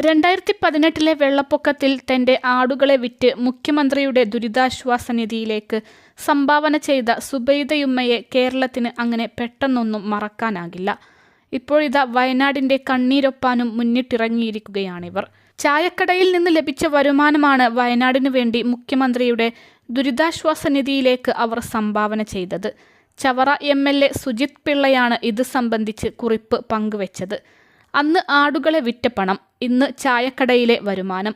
2018 വെള്ളപ്പൊക്കത്തിൽ തന്റെ ആടുകളെ വിറ്റ് മുഖ്യമന്ത്രിയുടെ ദുരിതാശ്വാസ നിധിയിലേക്ക് സംഭാവന ചെയ്ത സുബൈദയുമ്മയെ കേരളത്തിന് അങ്ങനെ പെട്ടെന്നൊന്നും മറക്കാനാകില്ല. ഇപ്പോഴിതാ വയനാടിന്റെ കണ്ണീരൊപ്പാനും മുന്നിട്ടിറങ്ങിയിരിക്കുകയാണിവർ. ചായക്കടയിൽ നിന്ന് ലഭിച്ച വരുമാനമാണ് വയനാടിനു വേണ്ടി മുഖ്യമന്ത്രിയുടെ ദുരിതാശ്വാസ നിധിയിലേക്ക് അവർ സംഭാവന ചെയ്തത്. ചവറ MLA സുജിത് പിള്ളയാണ് ഇത് സംബന്ധിച്ച് കുറിപ്പ് പങ്കുവച്ചത്. അന്ന് ആടുകളെ വിറ്റ പണം, ഇന്ന് ചായക്കടയിലെ വരുമാനം.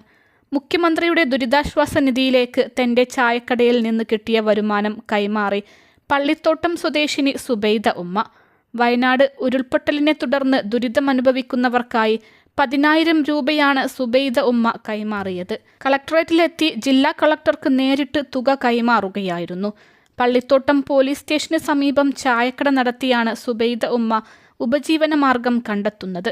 മുഖ്യമന്ത്രിയുടെ ദുരിതാശ്വാസ നിധിയിലേക്ക് തന്റെ ചായക്കടയിൽ നിന്ന് കിട്ടിയ വരുമാനം കൈമാറി പള്ളിത്തോട്ടം സ്വദേശിനി സുബൈദ ഉമ്മ. വയനാട് ഉരുൾപൊട്ടലിനെ തുടർന്ന് ദുരിതമനുഭവിക്കുന്നവർക്കായി 10,000 രൂപയാണ് സുബൈദ ഉമ്മ കൈമാറിയത്. കളക്ടറേറ്റിലെത്തി ജില്ലാ കളക്ടർക്ക് നേരിട്ട് തുക കൈമാറുകയായിരുന്നു. പള്ളിത്തോട്ടം പോലീസ് സ്റ്റേഷന് സമീപം ചായക്കട നടത്തിയാണ് സുബൈദ ഉമ്മ ഉപജീവനമാർഗം കണ്ടെത്തുന്നത്.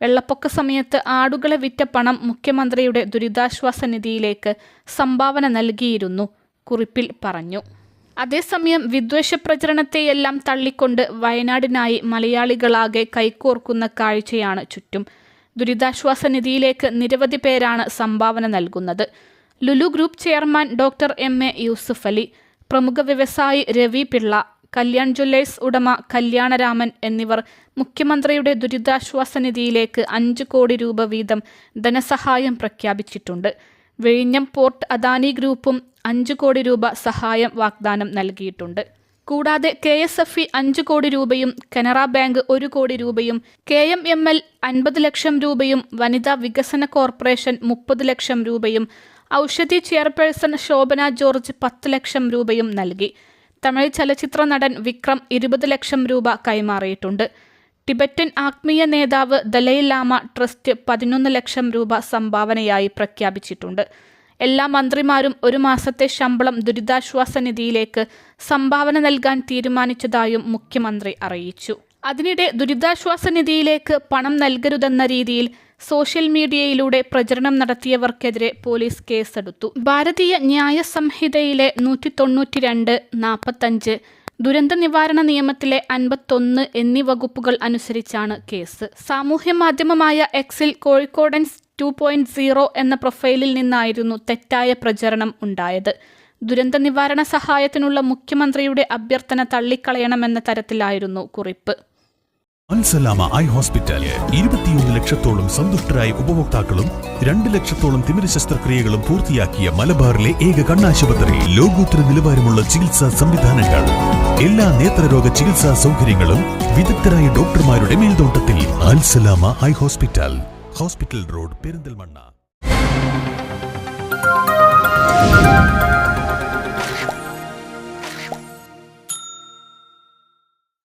വെള്ളപ്പൊക്ക സമയത്ത് ആടുകളെ വിറ്റ പണം മുഖ്യമന്ത്രിയുടെ ദുരിതാശ്വാസ നിധിയിലേക്ക് സംഭാവന നൽകിയിരുന്നു, കുറിപ്പിൽ പറഞ്ഞു. അതേസമയം വിദ്വേഷ പ്രചരണത്തെയെല്ലാം തള്ളിക്കൊണ്ട് വയനാടിനായി മലയാളികളാകെ കൈകോർക്കുന്ന കാഴ്ചയാണ് ചുറ്റും. ദുരിതാശ്വാസ നിധിയിലേക്ക് നിരവധി പേരാണ് സംഭാവന നൽകുന്നത്. Lulu group chairman doctor MA Yusuf Ali, പ്രമുഖ വ്യവസായി രവി പിള്ള, കല്യാൺ ജ്വല്ലേഴ്സ് ഉടമ കല്യാണരാമൻ എന്നിവർ മുഖ്യമന്ത്രിയുടെ ദുരിതാശ്വാസ നിധിയിലേക്ക് 5 കോടി രൂപ വീതം ധനസഹായം പ്രഖ്യാപിച്ചിട്ടുണ്ട്. വിഴിഞ്ഞം പോർട്ട് അദാനി ഗ്രൂപ്പും 5 കോടി രൂപ സഹായം വാഗ്ദാനം നൽകിയിട്ടുണ്ട്. കൂടാതെ KSFE 5 കോടി രൂപയും കനറ ബാങ്ക് 1 കോടി രൂപയും KMML 50 ലക്ഷം രൂപയും വനിതാ വികസന കോർപ്പറേഷൻ 30 ലക്ഷം രൂപയും ഔഷധി ചെയർപേഴ്സൺ ശോഭന ജോർജ് 10 ലക്ഷം രൂപയും നൽകി. തമിഴ് ചലച്ചിത്ര നടൻ വിക്രം 20 ലക്ഷം രൂപ കൈമാറിയിട്ടുണ്ട്. ടിബറ്റൻ ആത്മീയ നേതാവ് ദലൈലാമ ട്രസ്റ്റ് 11 ലക്ഷം രൂപ സംഭാവനയായി പ്രഖ്യാപിച്ചിട്ടുണ്ട്. എല്ലാ മന്ത്രിമാരും 1 മാസത്തെ ശമ്പളം ദുരിതാശ്വാസ നിധിയിലേക്ക് സംഭാവന നൽകാൻ തീരുമാനിച്ചതായും മുഖ്യമന്ത്രി അറിയിച്ചു. അതിനിടെ ദുരിതാശ്വാസ നിധിയിലേക്ക് പണം നൽകരുതെന്ന രീതിയിൽ സോഷ്യൽ മീഡിയയിലൂടെ പ്രചരണം നടത്തിയവർക്കെതിരെ പോലീസ് കേസെടുത്തു. ഭാരതീയ ന്യായ സംഹിതയിലെ 192, 45, ദുരന്ത നിവാരണ നിയമത്തിലെ 51 എന്നീ വകുപ്പുകൾ അനുസരിച്ചാണ് കേസ്. സാമൂഹ്യ മാധ്യമമായ എക്സിൽ കോഴിക്കോടൻസ് 2.0 എന്ന പ്രൊഫൈലിൽ നിന്നായിരുന്നു തെറ്റായ പ്രചരണം ഉണ്ടായത്. ദുരന്ത നിവാരണ സഹായത്തിനുള്ള മുഖ്യമന്ത്രിയുടെ അഭ്യർത്ഥന തള്ളിക്കളയണമെന്ന തരത്തിലായിരുന്നു കുറിപ്പ്. അൽസലാമ ഐ ഹോസ്പിറ്റൽ 21 ലക്ഷത്തോളം സന്തുഷ്ടരായ ഉപഭോക്താക്കളും 2 ലക്ഷത്തോളം തിമിര ശസ്ത്രക്രിയകളും പൂർത്തിയാക്കിയ മലബാറിലെ ഏക കണ്ണാശുപത്രി. ലോകോത്തര നിലവാരമുള്ള ചികിത്സാ സംവിധാനങ്ങൾ, എല്ലാ നേത്രരോഗ ചികിത്സാ സൗകര്യങ്ങളും വിദഗ്ധരായ ഡോക്ടർമാരുടെ മേൽനോട്ടത്തിൽ. Al Salama eye hospital, hospital road, Perinthalmanna.